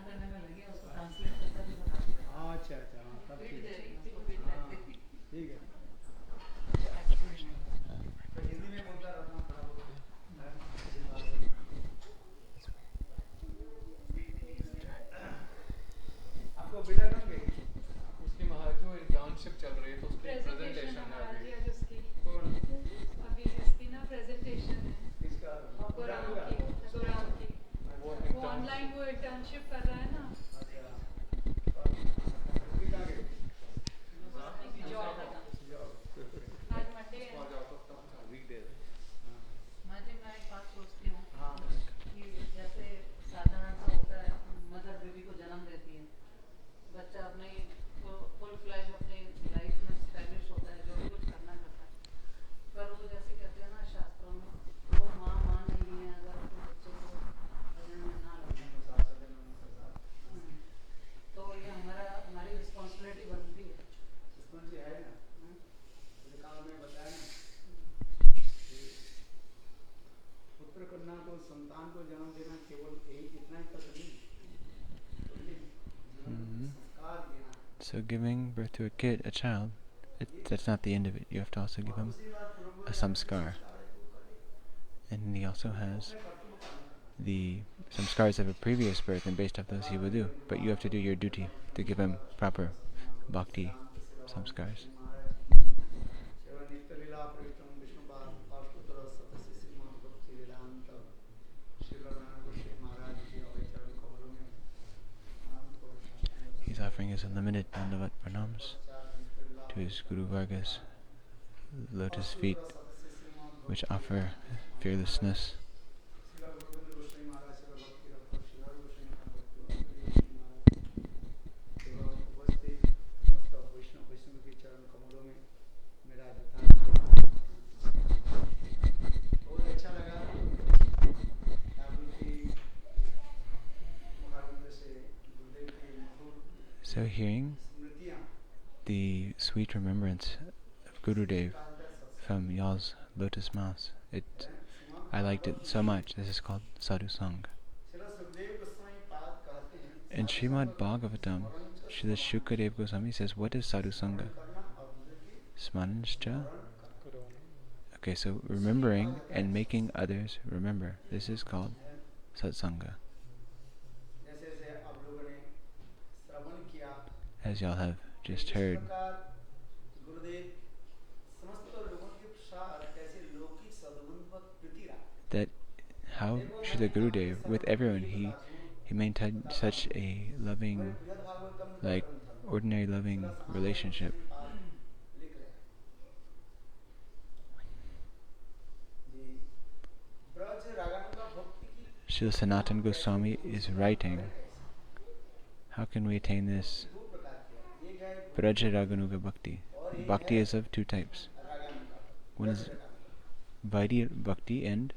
करने में लगी है, उसको ट्रांसलेट करता भी बताती हूँ। अच्छा अच्छा, हाँ तब ठीक है, ठीक है। तो हिंदी में बोलता रहना थोड़ा बहुत है, अच्छी बात है। आपको बेटा कब गई? उसकी महाराज जो इंटर्नशिप चल रही है तो उसकी प्रेजेंटेशन है अभी। कौन? अभी इसकी ना प्रेजेंटेशन है किसका? गुराम गुराम की। गुराम की वो वो ऑनलाइन वो इंटर्नशिप कर रहा है ना। अच्छा, और अभी कहाँ गई? Job job. आज मंडे है। वीकडेज। मैं एक बात सोचती हूँ हाँ कि जैसे साधारणतः होता है, मदर बेबी को जन्म देती है, बच्चा अपने फुल फ्लैश अपनी लाइफ में स्टैब्लिश होता है, जो भी कुछ करना चाहता है, पर वो जैसे कहते हैं ना शास्त्रों में, वो माँ नहीं है अगर अपने बच्चे को भजन में ना लगे। तो ये हमारी रिस्पॉन्सिबिलिटी बनती है। रिस्पॉन्सिबिलिटी है ना, जैसे काम में बताया ना, पुत्र कन्या को, संतान को जन्म देना केवल यही इतना ही तक नहीं, संस्कार देना। So giving birth to a child, that's not the end of it. You have to also give him a samskar. And he also has the samskars of a previous birth, and based off those he will do. But you have to do your duty to give him proper bhakti samskars. He's offering his unlimited dandavat pranams to his Guru Varga's lotus feet, which offer fearlessness. So hearing the sweet remembrance of Gurudeva from y'all's lotus mouths, I liked it so much. This is called sadhu-sanga. In Srimad Bhagavatam, Srila Shukadeva Goswami says, what is sadhu-sanga? Smaranascha? Okay, so remembering and making others remember. This is called satsanga. As y'all have just heard, that how Srila Gurudeva, with everyone, he maintained such a loving, like ordinary loving relationship. Srila Sanatana Goswami is writing, how can we attain this? Raganuga-bhakti. Bhakti is of two types. One is Vaidhi-bhakti and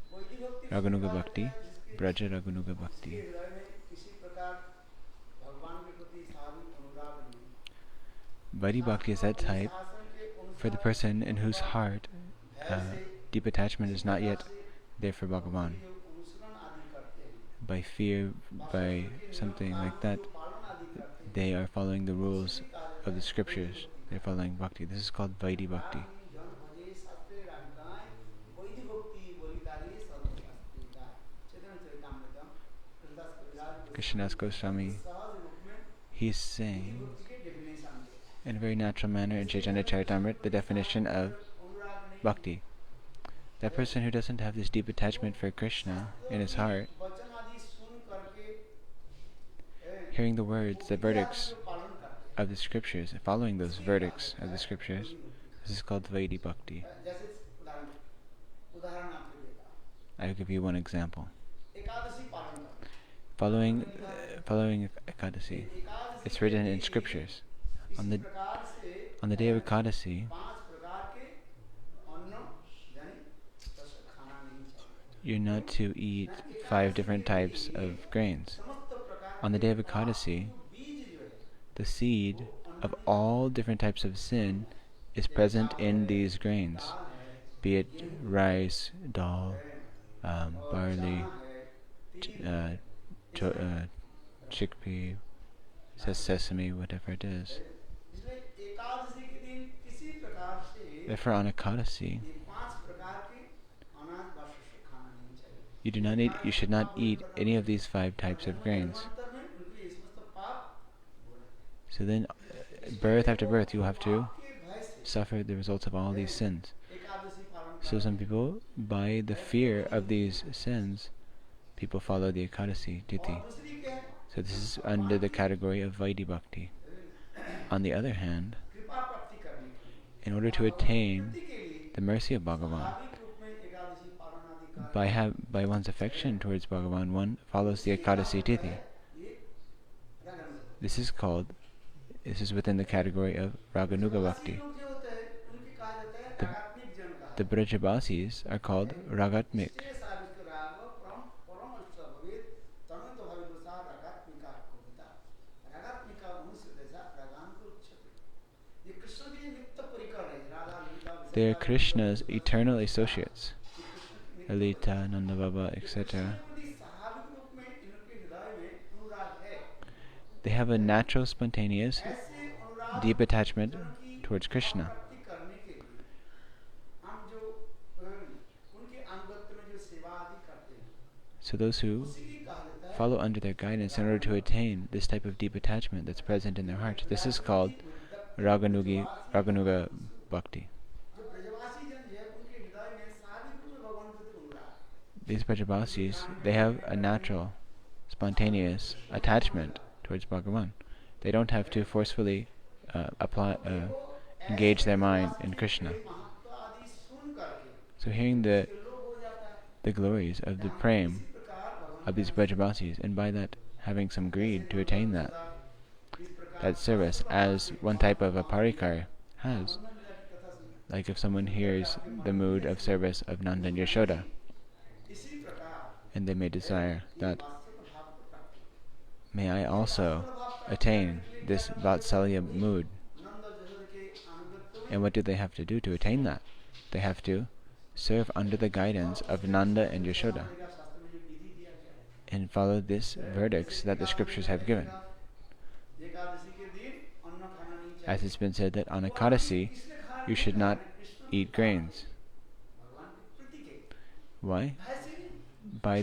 raganuga-bhakti, raganuga-bhakti. Vaidhi-bhakti is that type for the person in whose heart deep attachment is not yet there for Bhagavan. By fear, by something like that, they are following the rules of the scriptures. They're following bhakti. This is called Vaidhi-bhakti. Krishna-das Goswami, he's saying in a very natural manner in Chaitanya Charitamrita the definition of bhakti. That person who doesn't have this deep attachment for Krishna in his heart, hearing the words, the verdicts of the scriptures, following those verdicts of the scriptures, this is called Vaidhi-bhakti. I'll give you one example. Following Ekadasi, it's written in scriptures. On the day of Ekadasi, you're not to eat 5 different types of grains. On the day of Ekadasi, the seed of all different types of sin is present in these grains, be it rice, dal, barley, chickpea, sesame, whatever it is. इसलिए एकादशी के दिन किसी प्रकार से Therefore, on Ekadasi, ये 5 प्रकार के अनाज व शस्य खाना नहीं चाहिए। you should not eat any of these 5 types of grains. जन्मांतर में उनके ये समस्त पाप हो रहे हैं। So then, birth after birth, you have to आपके भय से suffer the results of all these sins. Ekadashi पालन So some people, by the fear of these sins, people follow the Ekadasi और Tithi. दूसरी क्या है? So this is under the category of Vaidhi-bhakti. On the other hand, कृपा प्राप्ति करने के लिए in order to attain भक्ति के लिए the mercy of Bhagavan, स्वाभाविक रूप में एकादशी पालन आदि कार्य by one's affection towards Bhagavan, one follows the Ekadasi Tithi. ये रगन This is within the category of raganuga-bhakti. लोग जो होते हैं उनकी कहा जाता है रागात्मिक जन का The Brajabasis are called ragatmik. ये साबित कर राग परम परम स्वभावित तनित भाविदुसा रागात्मिका कोविता रागात्मिका मनुष्य जैसा रागान को उच्चते ये कृष्ण के नित्य परिकर है राधा लीला They are Krishna's eternal associates, Lalita, Nanda Baba, etc. स्वाभाविक रूप में इनके हृदय में अनुराग है They have a natural, spontaneous, ऐसे अनुराग deep attachment towards Krishna. प्राप्ति करने के लिए हम जो उनके अनुगत्य में जो सेवा आदि करते हैं So those who उसी की कहा जाता है follow under their guidance in order to attain this type of deep attachment that's present in their heart, this is called raganuga-bhakti. जो ब्रजवासी जन है उनके हृदय में स्वाभाविक रूप में भगवान के प्रति अनुराग These Brajabasis, they have a natural, spontaneous attachment towards Bhagavan. They don't have to forcefully engage their mind in Krishna. महत्व आदि सुन करके So hearing लोग हो जाता है the glories of the prem इसी प्रकार भगवान of these Brajabasis, and by that having some greed to attain इस प्रकार that service, as one type of a parikar has, की कथा सुन like if someone hears the mood of service of Nanda and Yashoda, इसी प्रकार and they may desire that, वास्तव भाव को प्राप्त may I also attain this Vatsalya mood. नंद जसोद के अनुगत्य And what do they have to do to attain that? They have to serve under the guidance of Nanda and Yashoda का शास्त्र में जो विधि दिया गया है and follow this verdicts that the scriptures have given. Ekadashi के दिन अन्न खाना नहीं चाहिए As it's been said that on Ekadasi, किसने खाना you should not eat grains. भगवान के प्रति के Why? भय से नहीं By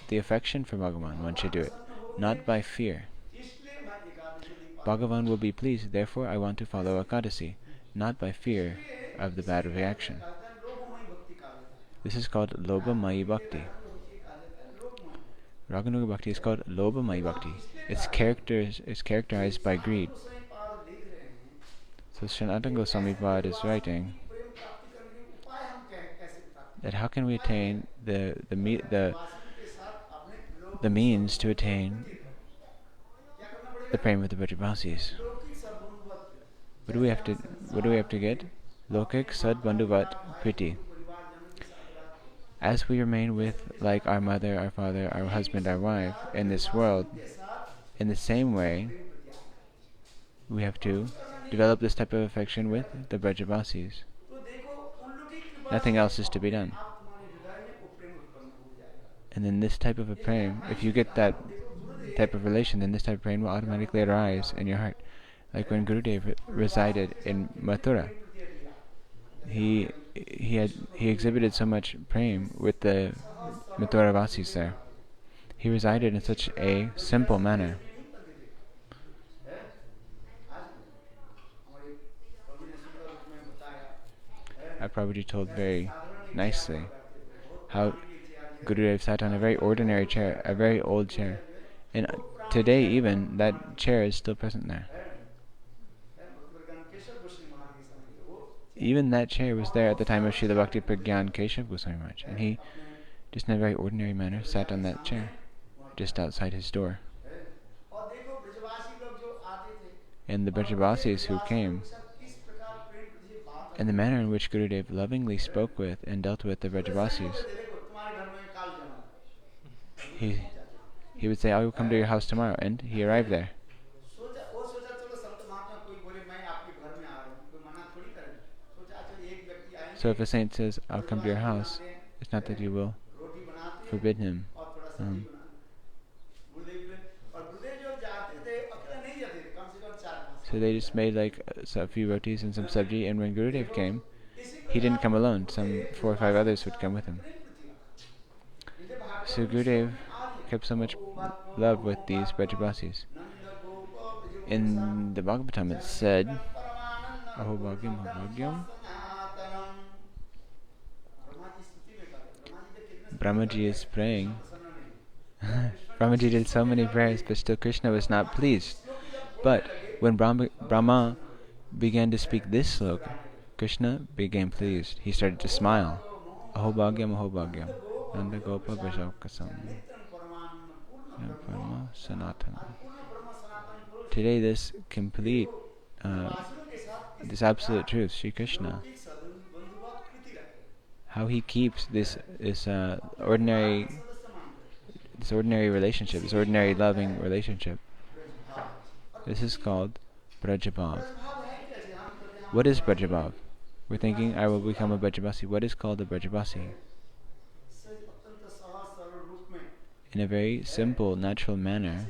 the affection for Bhagavan, one should do it, not by fear. इसलिए मैं एकादशी दिन Bhagavan will be pleased, therefore I want to follow Ekadasi, not by fear of the bad reaction. कहता है लोभमयी भक्ति कहा जाता है This is called Lobha-mayi Bhakti. कहा जाता है लोभमयी Raganuga-bhakti is called Lobha-mayi Bhakti. It's characterized by greed. Goswami पाद लिख रहे हैं So Sanatana Goswami Pad is writing प्रेम प्राप्ति करने के उपाय हम कैसे प्राप्त that how can we attain the वासना के साथ अपने लोग means to attain क्या करना पड़ेगा the prema of the Brajabasis? लौकिक सद्गुणवत What do we have to get? Lokik Sad Bandhuvat Priti. परिवारजनों के साथ रह के As we remain with like our mother, our father, our husband, our wife in this world, के साथ in the same way Prem प्रत्याग we have to develop this type of affection with the Brajabasis. तो देखो उन लोग की कृपा Nothing से else is to be done. आप तुम्हारे हृदय में वो प्रेम उत्पन्न हो जाएगा And then this type of a prem, if you get that type of relation, then this type of prem will automatically arise in your heart. Like when Gurudeva resided in Mathura, he exhibited so much prem with the Mathura Vasis there. He resided in such a simple manner. Prabhuji told very nicely how Gurudeva sat on a very ordinary chair, a very old chair. And today even, that chair is still present there. Even that chair was there at the time of Srila Bhakti Pragyan Keshav Goswami Maharaj. And he, just in a very ordinary manner, sat on that chair, just outside his door. And the Brajabasis who came, and the manner in which Gurudev lovingly spoke with and dealt with the Brajabasis, he would say, I will come to your house tomorrow, and he arrived there. So if a saint says, I'll come to your house, it's not that you will forbid him. So they just made like a few rotis and some sabji, and when Gurudeva came, he didn't come alone. Some 4 or 5 others would come with him. So Gurudeva kept so much love with these Brajabasis. In the Bhagavatam it said, Aho bhagyam, aho bhagyam. Brahmaji is praying. Brahmaji did so many prayers, but still Krishna was not pleased. But when Brahma began to speak this sloka, Krishna became pleased. He started to smile. Aho bhagyam, aho bhagyam. Nanda gopa bhajavkasam. Parama sanatana. Today this complete, this absolute truth, Sri Krishna, how he keeps this ordinary relationship, this ordinary loving relationship. This is called Brajabhav. What is Brajabhav? We're thinking, I will become a Brajabasi. What is called a Brajabasi? In a very simple, natural manner,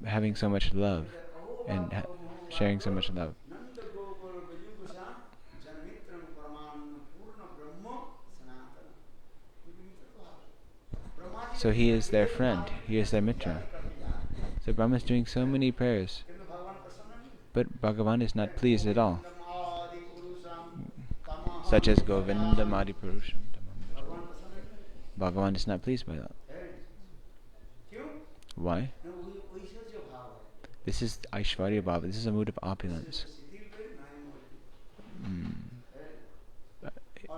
having so much love and sharing so much love. So he is their friend, he is their mitra. So Brahma is doing so many prayers, but Bhagavan is not pleased at all. Such as Govinda Madi Purusham. Bhagavan is not pleased by that. Why? This is Aishwarya Bhava, this is a mood of opulence.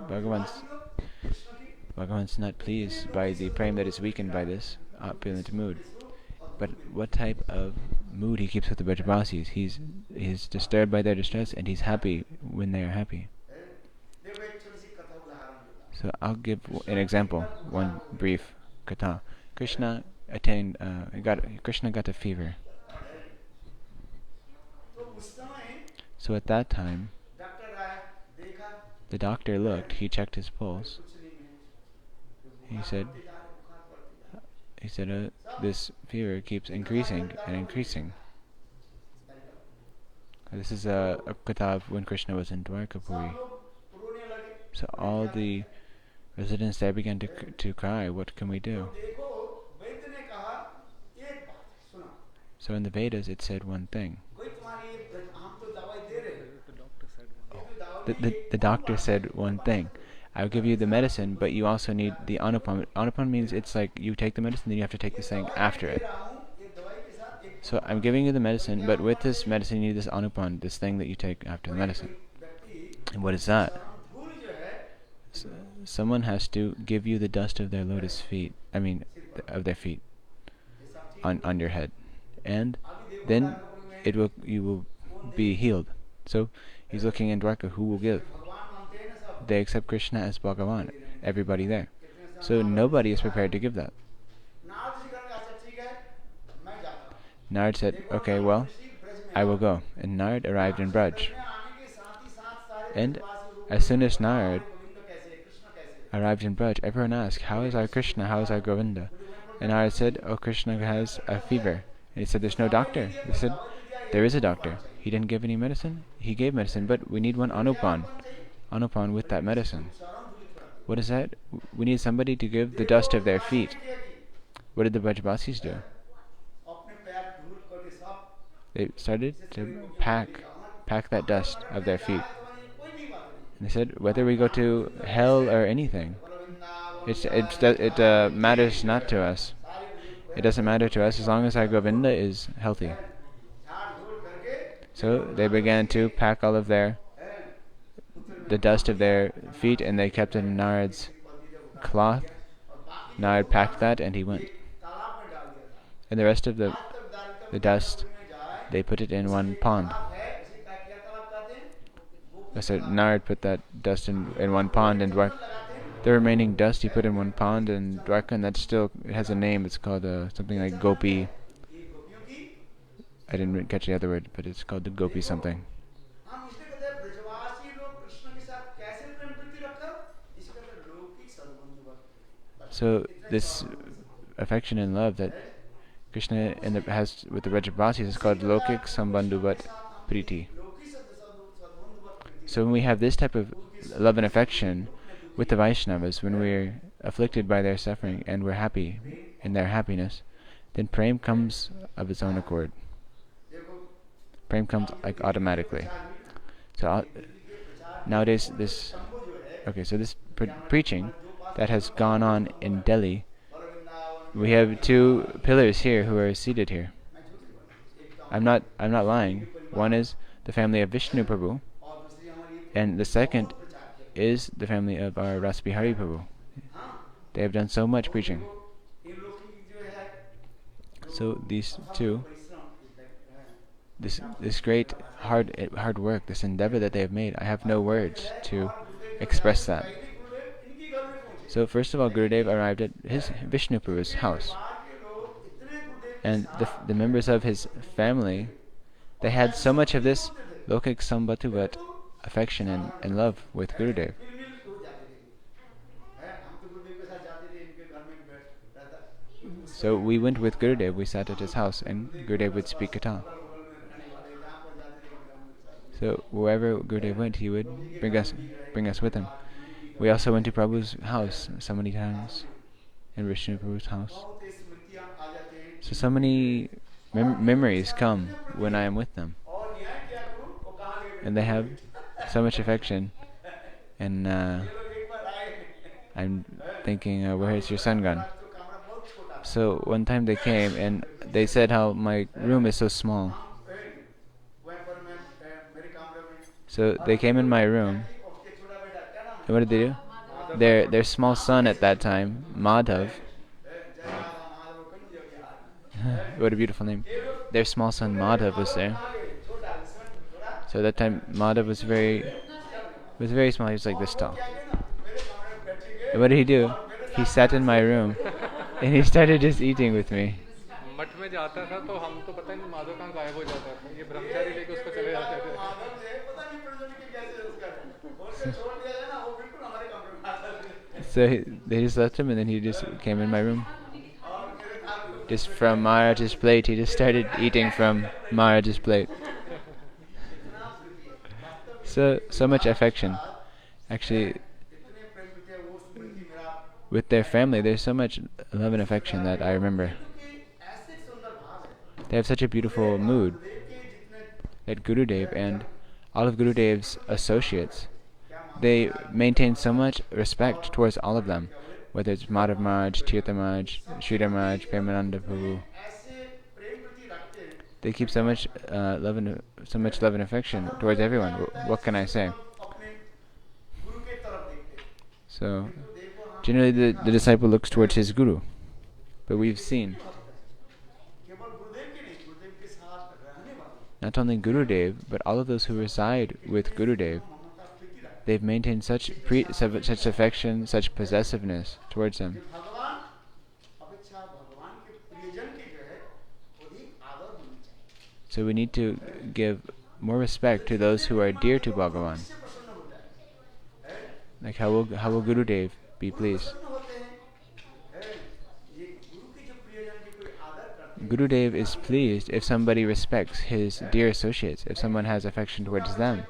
Bhagavan's not pleased by the prem that is weakened by this opulent mood. But what type of mood he keeps with the Brajabasis? He's disturbed by their distress and he's happy when they are happy. So I'll give an example, one brief katha. Krishna got a fever. So at that time, the doctor looked, he checked his pulse. He said, this fever keeps increasing and increasing. This is a katha of when Krishna was in Dwarkapuri. So all the residents there began to cry, what can we do? So in the Vedas it said one thing. The doctor said one thing. I'll give you the medicine, but you also need the anupam. Anupam means it's like you take the medicine, then you have to take this thing after it. So I'm giving you the medicine, but with this medicine you need this anupam, this thing that you take after the medicine. And what is that? Someone has to give you the dust of their lotus feet, of their feet, on your head. And then you will be healed. So he's looking in Dwarka, who will give? They accept Krishna as Bhagavan, everybody there. So nobody is prepared to give that. Nard said, okay, well, I will go. And Nard arrived in Braj. And as soon as Nard arrived in Braj, everyone asked, how is our Krishna, how is our Govinda? And Nard said, oh, Krishna has a fever. And he said, there's no doctor. They said, there is a doctor. He didn't give any medicine. He gave medicine, but we need one anupan with that medicine. What is that? We need somebody to give the dust of their feet. What did the Brajabasis do? They started to pack that dust of their feet. And they said, whether we go to hell or anything, it matters not to us. It doesn't matter to us as long as our Govinda is healthy. So they began to pack all of the dust of their feet, and they kept it in Narad's cloth. Narad packed that and he went. And the rest of the dust, they put it in one pond. So Narad put that dust in one pond, and the remaining dust he put in one pond in Dwarka, and that still has a name. It's called something like gopi. I didn't catch the other word, but it's called the gopi something. So this affection and love that Krishna has with the Rajabhasis is called Lokik Sambandhuvat Priti. So when we have this type of love and affection with the Vaishnavas, when we're afflicted by their suffering and we're happy in their happiness, then prem comes of its own accord. Prem comes like automatically. So nowadays this preaching that has gone on in Delhi, we have two pillars here who are seated here. I'm not lying. One is the family of Vishnu Prabhu, and the second is the family of our Rasbihari Prabhu. They have done so much preaching. So these two, this great hard work, this endeavor that they have made, I have no words to express that. So first of all, Gurudeva arrived at his Vishnu Prabhu's house, and the members of his family, they had so much of this lokik sambandhuvat affection and love with Gurudeva. So we went with Gurudeva, we sat at his house, and Gurudeva would speak Katha. So wherever Gurudeva went, he would bring us with him. We also went to Prabhu's house so many times, and Vishnu Prabhu's house. So many memories come when I am with them, and they have so much affection. And I'm thinking, where has your son gone? So one time they came and they said how my room is so small. So they came in my room. And what did they do? Their small son at that time, Madhav. What a beautiful name. Their small son Madhav was there. So at that time Madhav was very small. He was like this tall. And what did he do? He sat in my room and he started just eating with me. मठ में जाता था तो हम तो पता नहीं माधव कहाँ गायब हो जाता था, ये ब्रह्मचारी लेके उसको चले जाते थे. So they just left him, and then he just came in my room. Just from Maharaj's plate, he just started eating from Maharaj's plate. So much affection. Actually, with their family, there's so much love and affection that I remember. They have such a beautiful mood that Gurudev and all of Gurudev's associates, they maintain so much respect towards all of them, whether it's Madhav Maharaj, Tirtha Maharaj, Sridhar Maharaj, Premananda Prabhu. They keep so much love and affection towards everyone. What can I say? So generally the disciple looks towards his guru, but we've seen not only Gurudev, but all of those who reside with Gurudev, they've maintained such affection, such possessiveness towards him. So we need to give more respect to those who are dear to Bhagavan. Like how will Gurudev be pleased? Gurudev is pleased if somebody respects his dear associates, if someone has affection towards them.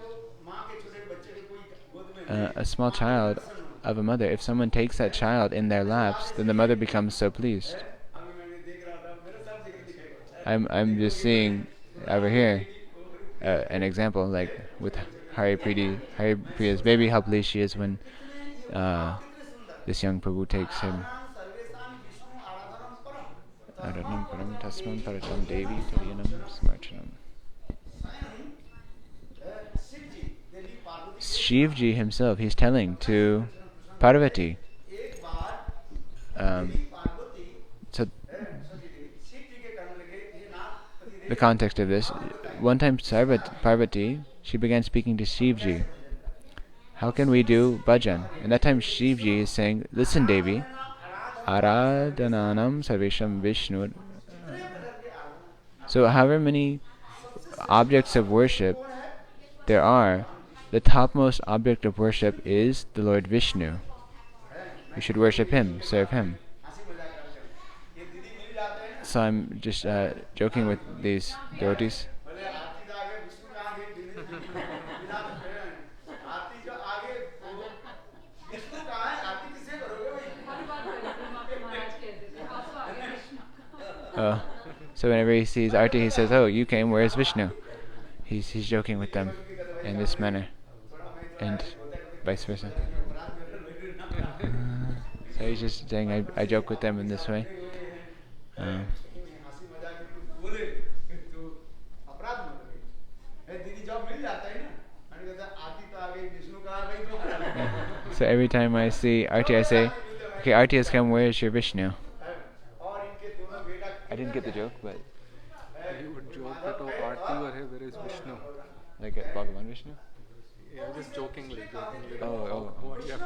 A small child of a mother, if someone takes that child in their laps, then the mother becomes so pleased. I'm just seeing over here an example, like with Hari Priya's baby, how pleased she is when this young Prabhu takes him. Aranam param tasman paratam devi tariyanam smarchanam. Shivji himself, he's telling to Parvati. So the context of this, one time Parvati, she began speaking to Shivji. How can we do bhajan? And that time Shivji is saying, listen Devi, Aradhananam Sarvesham Vishnu. So however many objects of worship there are, the topmost object of worship is the Lord Vishnu. We should worship him, serve him. So I'm just joking with these devotees. बोले आरती तो आगे विष्णु का आगे बिना आरती जो आगे विष्णु कहाँ है आरती किससे करोगे भाई हर बार महाराज कहते थे पासो आ गया Krishna So whenever he sees Arti, he says, "Oh, you came. Where's Vishnu?" He's joking with them in this manner, and vice versa. So he's just saying, I joke with them in this way. हंसी मजाक में बोले तो अपराध मत करिए दीदी job मिल जाता है ना मैंने कहता आरती तो आ गई विष्णु का आ गई So every time I see Arti, I say, "Okay, Arti has come. Where is your Vishnu?" और इनके दोनों बेटा I didn't get the joke, but You would joke that, oh, Aarti were here, where is Vishnu? like Bhagavan Vishnu. Yeah, just jokingly. Oh. Yeah.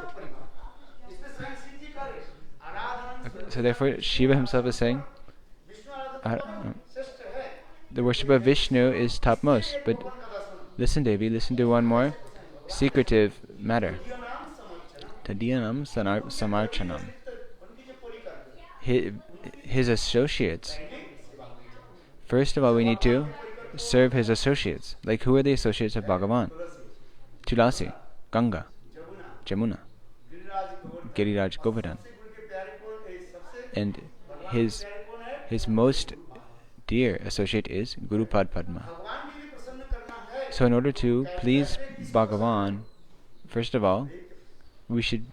इसमें स्वयं शिव जी करे आराधना Okay, so therefore, Shiva himself is saying, Vishnu आराधना श्रेष्ठ है the worship of Vishnu is topmost. But listen, Devi, listen to one more secretive matter. Tadiyanam samarchanam. His associates. First of all, we need to serve his associates. Like, who are the associates of Bhagavan? Tulasi, Ganga, Jamuna, Giriraj Govardhan. And his most dear associate is Guru Pad Padma. So in order to please Bhagavan, first of all, we should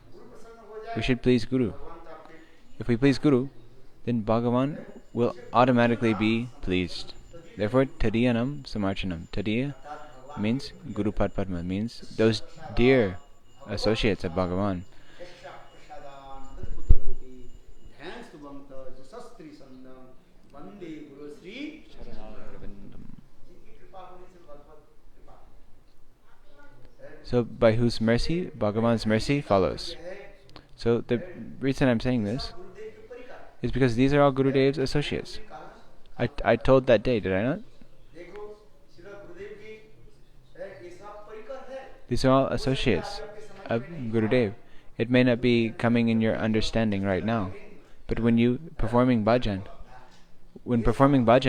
please Guru. If we please Guru, then Bhagavan will automatically be pleased. Therefore, Tadiyanam Samarchanam. Tadiya means Guru Pad Padma, means those dear associates of Bhagavan. So by whose mercy? Bhagavan's mercy follows. So the reason I'm saying this is because these are all Gurudev's associates. I told that day, did I not? These are all associates of Gurudev. It may not be coming in your understanding right now, but when performing bhajan,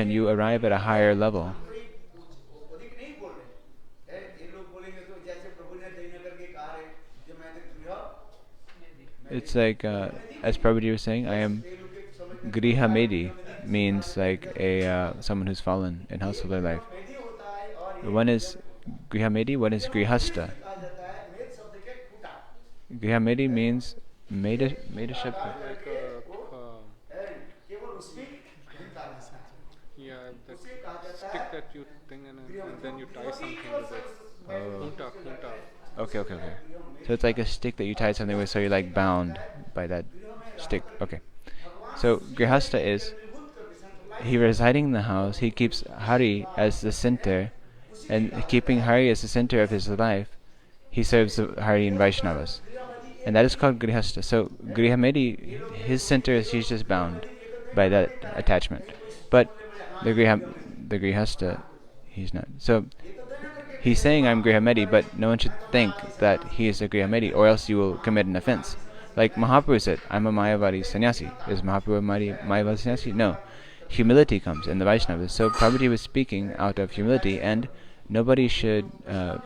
you arrive at a higher level. It's like, as Prabhuji was saying, I am Griha Medi, means like someone who's fallen in householder life. One is Griha Medi, one is Grihasta. Griha Medi means made a Shabda. Yeah, that stick that you thing and then you tie something with it. Khunta. Okay. So it's like a stick that you tie something with, so you're like bound by that stick. Okay. So Grihasta is, he residing in the house, he keeps Hari as the center, and keeping Hari as the center of his life, he serves the Hari and Vaishnavas. And that is called Grihasta. So Grihamedi, his center is, he's just bound by that attachment. But the Grihasta, he's not. So he's saying, I'm Grihamedi, but no one should think that he is a Grihamedi, or else you will commit an offense. Like Mahaprabhu said, I'm a Mayavadi sannyasi. Is Mahaprabhu a Mayavadi sannyasi? No. Humility comes in the Vaishnavas. So Prabhuji was speaking out of humility, and nobody should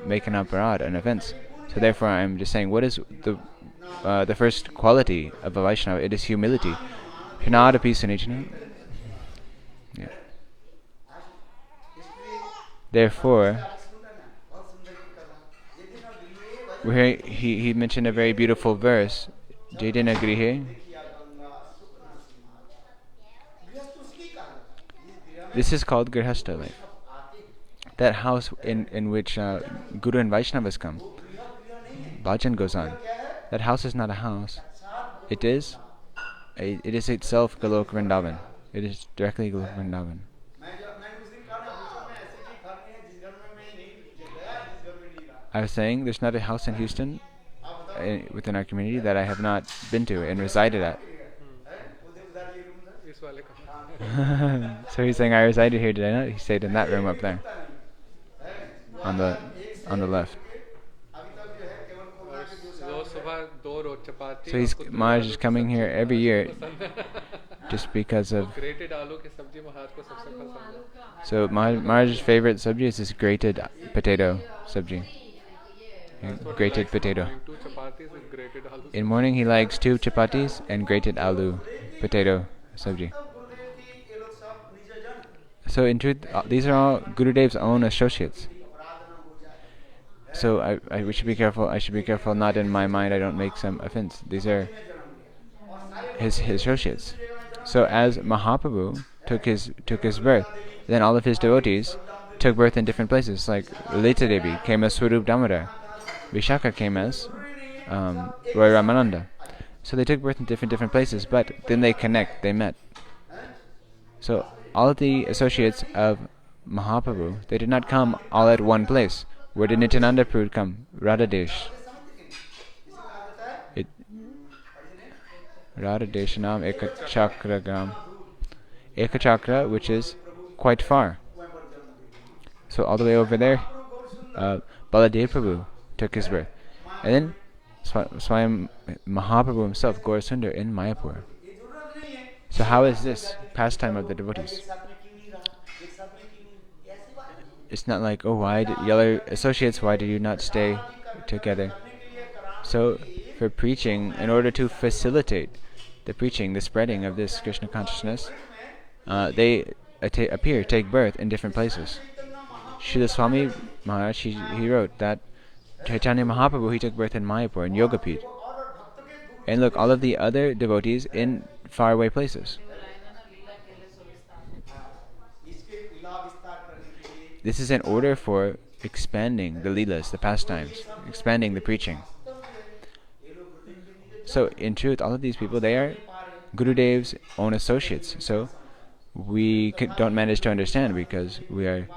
make an aparad, an offense. So therefore I'm just saying, what is the first quality of a Vaishnava? It is humility. Hinadapi sanijana. Yeah. Therefore, where he mentioned a very beautiful verse, Jaidina Grihe. This is called Grihastha life. That house in which Guru and Vaishnavas come, bhajan goes on. That house is not a house. It is itself Golok Vrindavan. It is directly Golok Vrindavan. I was saying there's not a house in Houston within our community that I have not been to and resided at. So he's saying I resided here, did I not? He stayed in that room up there, on the left. So Maharaj is coming here every year. just because of. Grated आलू की सब्जी महाराज को सबसे आलू पसंद आलू है. का So Maharaj's favorite sabji is this grated potato sabji. That's what he Grated likes in the potato. morning, 2 chapatis with grated aloo. In morning he likes 2 chapatis and grated aloo potato sabji. तब गुरुदेव की ये लोग सब निज जन So in truth, these are all Gurudev's own associates. अपराध न हो जाए So we should be careful. I should be careful. Not in my mind. I don't make some offense. These are his associates. So as Mahaprabhu took his birth, then all of his devotees took birth in different places. Like Lita Devi came as Swarup Damodar. Vishaka came as Roy Ramananda. So they took birth in different places, but then they connect. They met. So all of the associates of Mahaprabhu, they did not come all at one place. Where did Nityananda Prabhu come? Radhadesh. Radhadeshanam Ekachakragram. Ekachakra, which is quite far. So all the way over there, Baladev Prabhu took his birth. And then Swayam Mahaprabhu himself, Gaurasundar, in Mayapur. So how is this pastime of the devotees? It's not like, oh, y'all associates, why did you not stay together? So for preaching, in order to facilitate the preaching, the spreading of this Krishna consciousness, they take birth in different places. Srila Swami Maharaj, he wrote that Chaitanya Mahaprabhu, he took birth in Mayapur, in Yogapith. And look, all of the other devotees in faraway places. This is in order for expanding the leelas, the pastimes, expanding the preaching. So in truth, all of these people, they are Gurudev's own associates. So we don't manage to understand because we are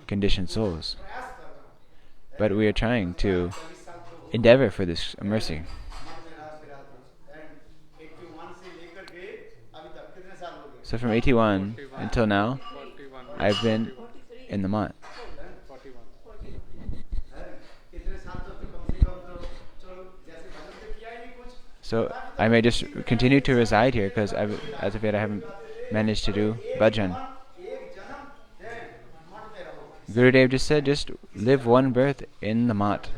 conditioned souls. But we are trying to endeavor for this mercy. So from 81 until now, 41. I've been in the mat. 41. So I may just continue to reside here because as of yet I haven't managed to do bhajan. Gurudev just said, just live one birth in the mat,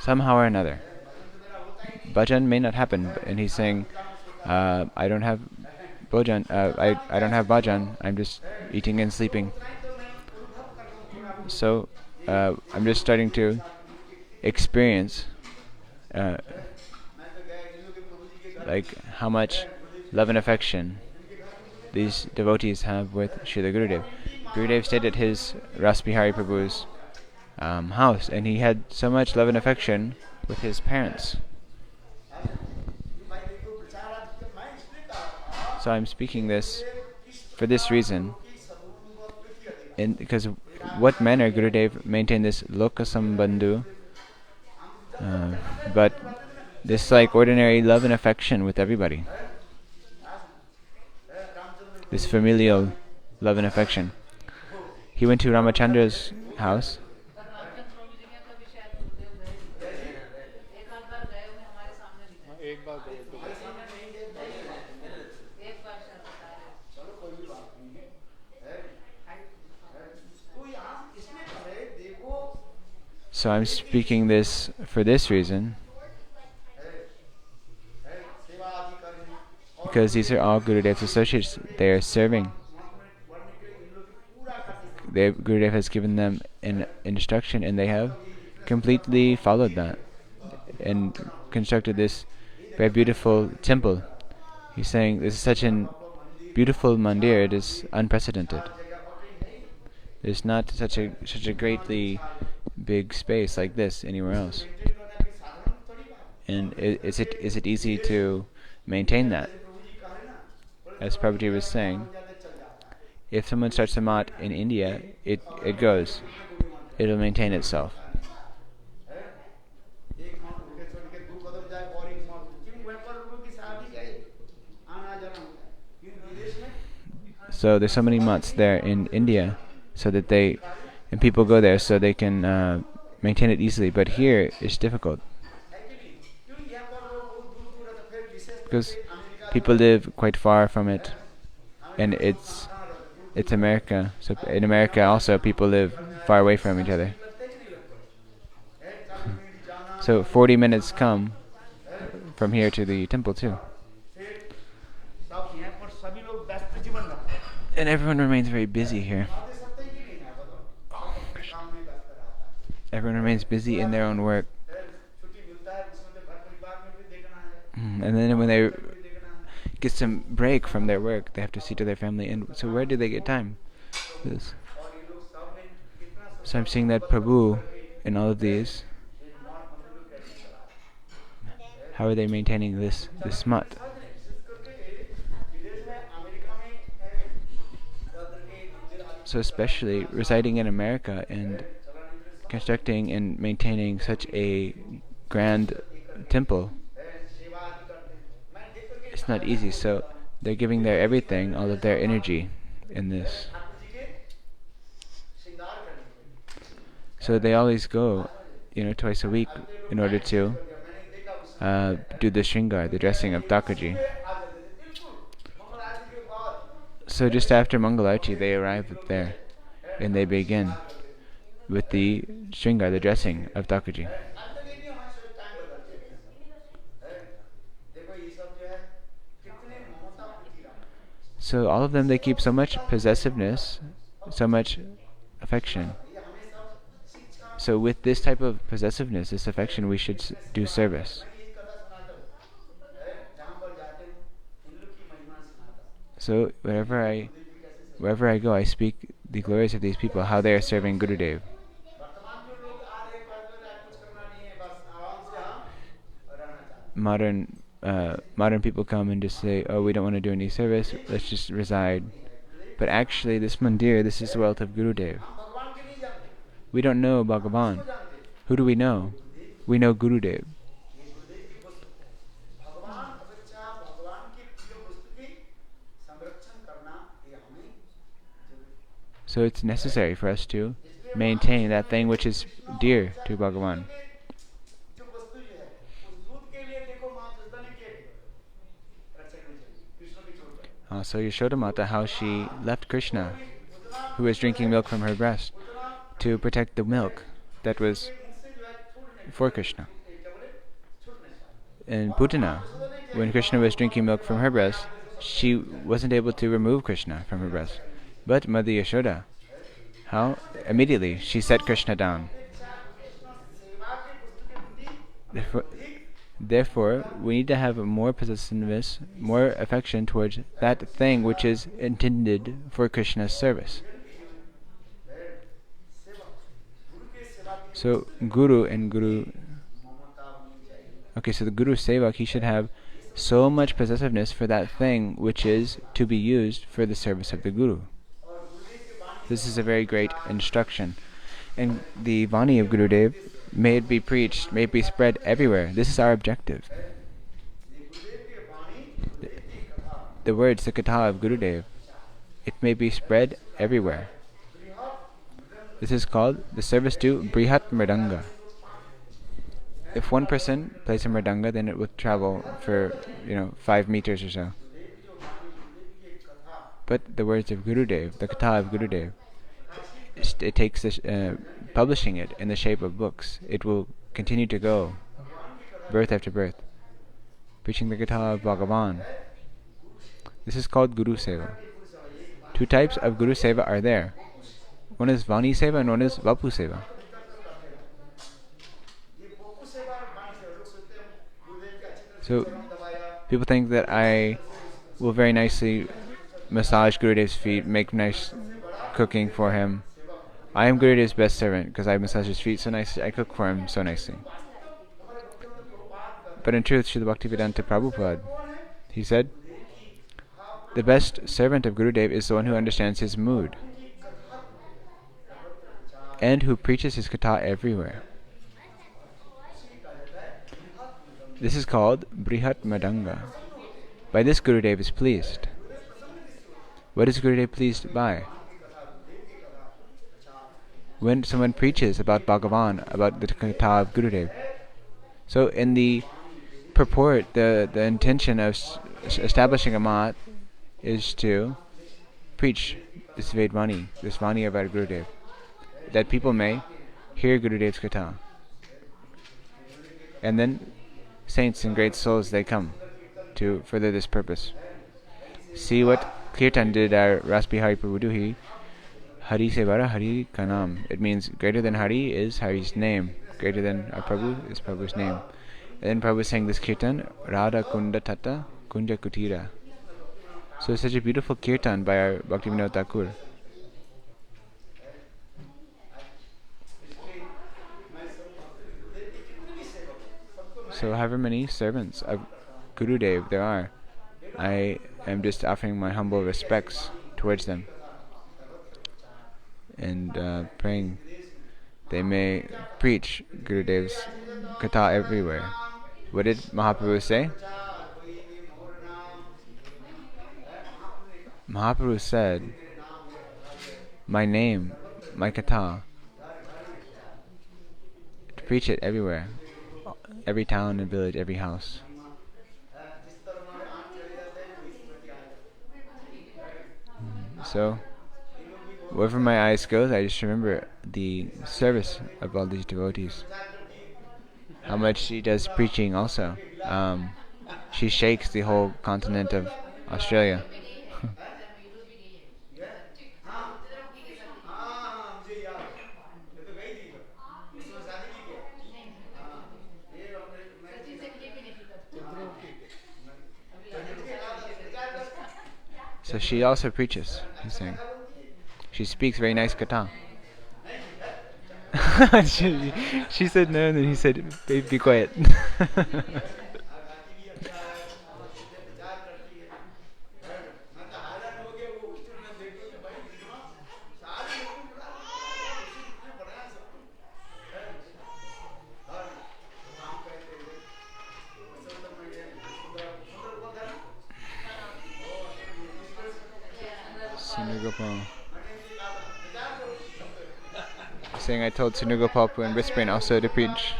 somehow or another. Bhajan may not happen, and he's saying, I don't have bhajan. I don't have bhajan. I'm just eating and sleeping. So I'm just starting to experience like how much love and affection these devotees have with Srila Gurudev. Gurudev stayed at his Rasbihari Prabhu's house, and he had so much love and affection with his parents. So I'm speaking this for this reason, because what manner Gurudev maintained this lokasambandhu, but this like ordinary love and affection with everybody, this familial love and affection. He went to Ramachandra's house. एक बार गए तो So I'm speaking this for this reason, because these are all Gurudev's associates. They are serving. Gurudev has given them an instruction, and they have completely followed that and constructed this very beautiful temple. He's saying this is such a beautiful mandir. It is unprecedented. There's not such a greatly big space like this anywhere else. And is it easy to maintain that? As Prabhuji was saying, if someone starts a mat in India, it goes. It'll maintain itself. So there's so many mats there in India, so that and people go there so they can maintain it easily. But here it's difficult because people live quite far from it, and it's America. So in America also people live far away from each other. So 40 minutes come from here to the temple too. And everyone remains very busy here. Everyone remains busy in their own work. And then when they get some break from their work, they have to see to their family. And so where do they get time? This. So I'm seeing that Prabhu in all of these. How are they maintaining this smut? So especially residing in America and constructing and maintaining such a grand temple, it's not easy. So they're giving their everything, all of their energy in this. So they always go, twice a week in order to do the shringar, the dressing of Thakurji. So just after Mangalarti, they arrive there, and they begin with the shringar, the dressing of Thakurji. So all of them, they keep so much possessiveness, so much affection. So with this type of possessiveness, this affection, we should do service. So wherever I go, I speak the glories of these people, how they are serving Gurudeva. Modern people come and just say, oh, we don't want to do any service, let's just reside. But actually, this mandir, this is the wealth of Gurudeva. We don't know Bhagavan. Who do we know? We know Gurudeva. So it's necessary for us to maintain that thing which is dear to Bhagavan. So Yashoda Mata, how she left Krishna, who was drinking milk from her breast, to protect the milk that was for Krishna. In Putana, when Krishna was drinking milk from her breast, she wasn't able to remove Krishna from her breast. But Mother Yashoda, how? Immediately she set Krishna down. Therefore, we need to have more possessiveness, more affection towards that thing which is intended for Krishna's service. So, Guru and Guru... Okay, so the Guru Sevak, he should have so much possessiveness for that thing which is to be used for the service of the Guru. This is a very great instruction. And the Vani of Gurudeva, may it be preached, may it be spread everywhere. This is our objective. The words, the Katha of Gurudeva, it may be spread everywhere. This is called the service to Brihat Mridanga. If one person plays a mridanga, then it will travel for 5 meters or so. But the words of Gurudeva, the Katha of Gurudeva, it takes this, publishing it in the shape of books. It will continue to go, birth after birth, preaching the Katha of Bhagavan. This is called Guru-seva. 2 types of Guru-seva are there. One is Vani-seva and one is vapu-seva. So, people think that I will very nicely massage Gurudeva's feet, make nice cooking for him. I am Gurudeva's best servant because I massage his feet so nicely, I cook for him so nicely. But in truth, Srila Bhaktivedanta Prabhupada, he said, the best servant of Gurudeva is the one who understands his mood and who preaches his katha everywhere. This is called Brihat Madanga. By this Gurudeva is pleased. What is Gurudeva pleased by? When someone preaches about Bhagavan, about the katha of Gurudeva. So in the purport, the intention of establishing a mat is to preach this Vani, this Vani of our Gurudev, that people may hear Gurudev's Katha. And then saints and great souls, they come to further this purpose. See what Kirtan did our Rasbihari Prabhuduhi, Hari Sevara Hari Kanam. It means greater than Hari is Hari's name, greater than our Prabhu is Prabhu's name. And then Prabhu sang this Kirtan, Radha Kunda Tata Kunja Kutira. So it's such a beautiful Kirtan by our Bhaktivinoda Thakur. So however many servants of Gurudev there are, I am just offering my humble respects towards them and praying they may preach Gurudev's Katha everywhere. What did Mahaprabhu say? Mahaprabhu said, my name, my Katha, to preach it everywhere, every town and village, every house. So, wherever my eyes goes, I just remember the service of all these devotees. How much she does preaching also. She shakes the whole continent of Australia. So she also preaches, he's saying. She speaks very nice Katha. she said no, and then he said, babe, be quiet. Saying I told Sunugopalpu and Brisbane also to preach.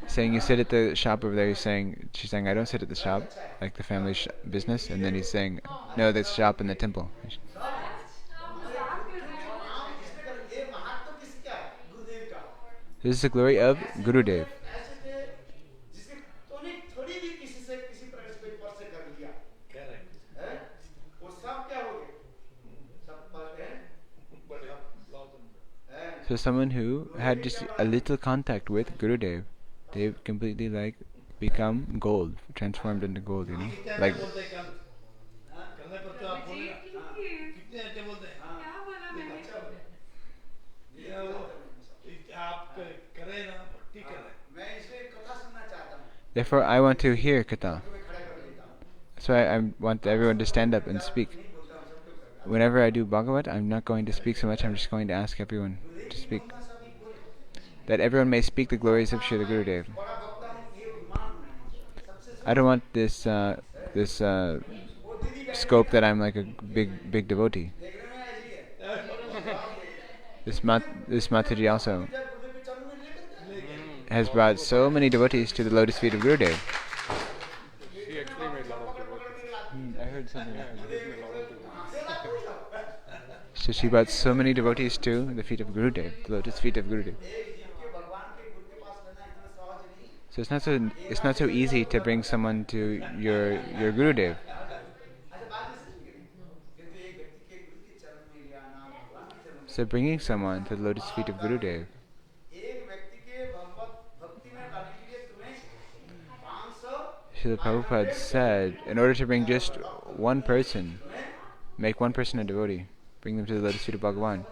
Saying you sit at the shop over there. She's saying I don't sit at the shop, like the family business. And then he's saying, no, the shop in the temple. This is the glory of Gurudev. So someone who had just a little contact with Gurudev, they've completely become gold, transformed into gold, like therefore I want to hear Katha. So I want everyone to stand up and speak. Whenever I do Bhagavat, I'm not going to speak so much, I'm just going to ask everyone to speak. That everyone may speak the glories of Srila Gurudev. I don't want this scope that I'm like a big devotee. This Mataji also has brought so many devotees to the lotus feet of Gurudev. She actually made a lot of devotees. I heard something like that. So she brought so many devotees to the feet of Gurudev, the lotus feet of Gurudev. So it's not so easy to bring someone to your Gurudev. So bringing someone to the lotus feet of Gurudev, Srila Prabhupada said, in order to bring just one person, make one person a devotee, bring them to the lotus feet of Bhagavan,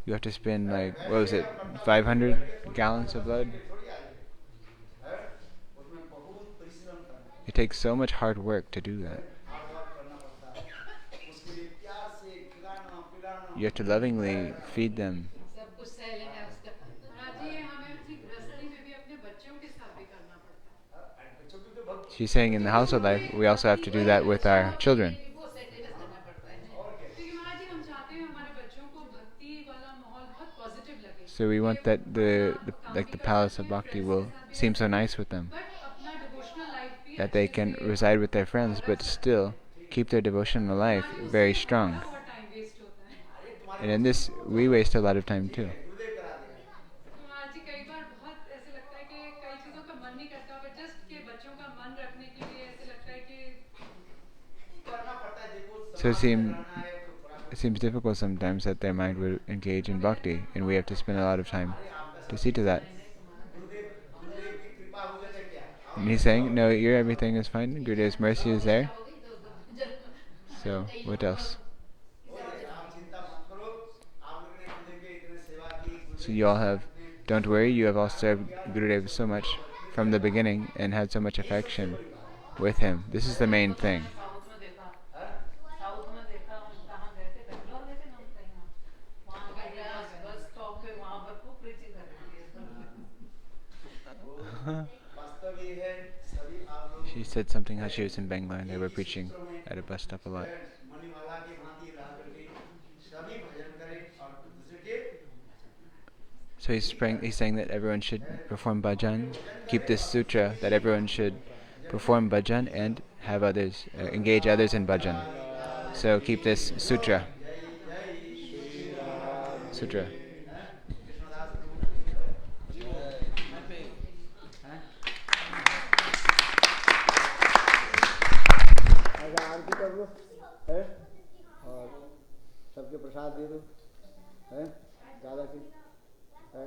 you have to spend 500 gallons of blood? It takes so much hard work to do that. You have to lovingly feed them. she's saying in the household life, we also have to do that with our children. वो sacrifice करना पड़ता है क्योंकि महाराज जी हम चाहते हैं हमारे बच्चों को भक्ति वाला माहौल बहुत पॉजिटिव लगे So we want that the palace of bhakti will seem so nice with them, but अपना डिवोशनल लाइफ भी that they can reside with their friends, but still keep their devotional life very strong. बहुत time waste होता है And in this, we waste a lot of time too. तो महाराज जी कई बार बहुत ऐसे लगता है कि कई चीज़ों का मन नहीं करता बट जस्ट के बच्चों का मन रखने के लिए ऐसे लगता है कि So it seems difficult sometimes that their mind would engage in bhakti, and we have to spend a lot of time to see to that. And he's saying, no, everything is fine. Gurudev's mercy is there. So what else? So you all don't worry, you have all served Gurudev so much from the beginning and had so much affection with him. This is the main thing. South में देखा हम कहाँ गए थे बेंगलोर गए थे ना हम कहीं वहाँ गए बस स्टॉप पे वहाँ पर खूब प्रीचिंग कर रही थी She said something how she was in Bangalore and they were preaching at a bus stop a lot. So he's saying that everyone should perform bhajan, keep this sutra that everyone should perform bhajan and have others, engage others in bhajan. So keep this sutra. आरती कर लो है और सबके प्रसाद दे दो है दादा की है